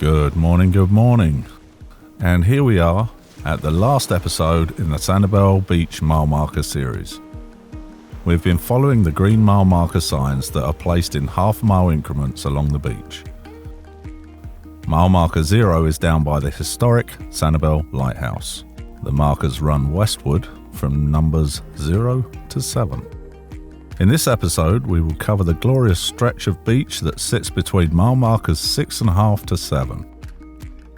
Good morning. And here we are at the last episode in the Sanibel Beach mile marker series. We've been following the green mile marker signs that are placed in half-mile increments along the beach. Mile marker 0 is down by the historic Sanibel lighthouse. The markers run westward from numbers 0 to 7. In this episode, we will cover the glorious stretch of beach that sits between mile markers 6.5 to 7.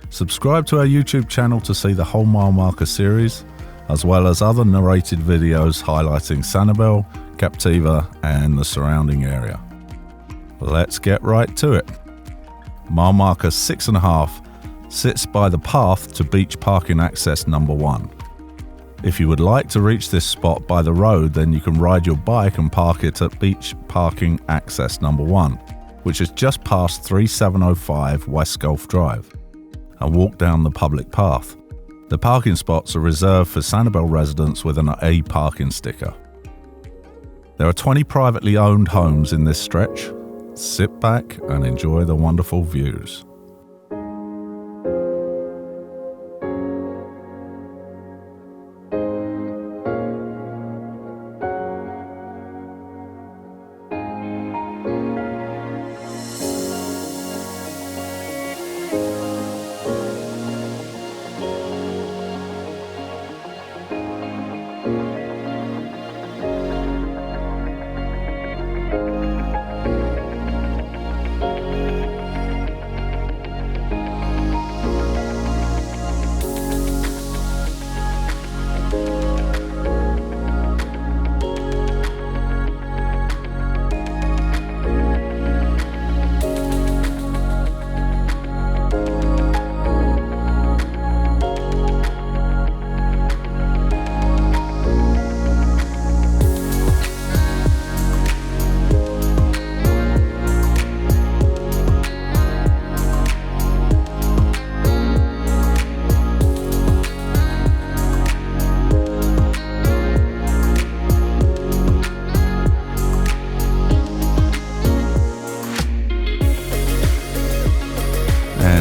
Subscribe to our YouTube channel to see the whole mile marker series, as well as other narrated videos highlighting Sanibel, Captiva and the surrounding area. Let's get right to it. Mile marker 6.5 sits by the path to beach parking access number 1. If you would like to reach this spot by the road, then you can ride your bike and park it at beach parking access number 1, which is just past 3705 West Gulf Drive, and walk down the public path. The parking spots are reserved for Sanibel residents with an A parking sticker. There are 20 privately owned homes in this stretch. Sit back and enjoy the wonderful views.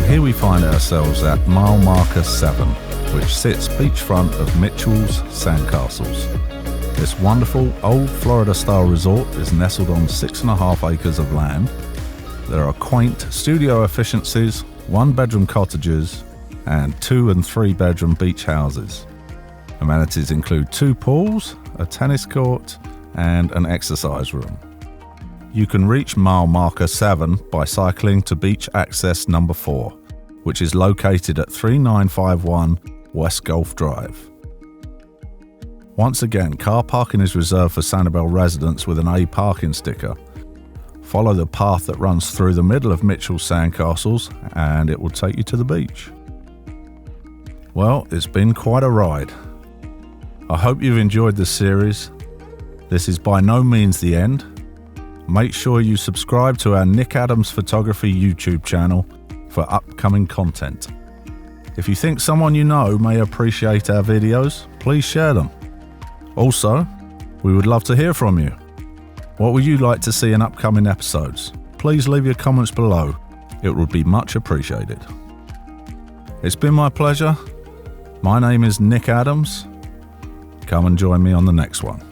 Here we find ourselves at mile marker 7, which sits beachfront of Mitchell's Sandcastles. This wonderful old Florida-style resort is nestled on 6.5 acres of land. There are quaint studio efficiencies, 1-bedroom cottages, and 2- and 3-bedroom beach houses. Amenities include 2 pools, a tennis court, and an exercise room. You can reach mile marker 7 by cycling to beach access number 4, which is located at 3951 West Gulf Drive. Once again, car parking is reserved for Sanibel residents with an A parking sticker. Follow the path that runs through the middle of Mitchell's Sandcastles and it will take you to the beach. Well, it's been quite a ride. I hope you've enjoyed this series. This is by no means the end. Make sure you subscribe to our Nick Adams Photography YouTube channel for upcoming content. If you think someone you know may appreciate our videos, please share them. Also, we would love to hear from you. What would you like to see in upcoming episodes? Please leave your comments below. It would be much appreciated. It's been my pleasure. My name is Nick Adams. Come and join me on the next one.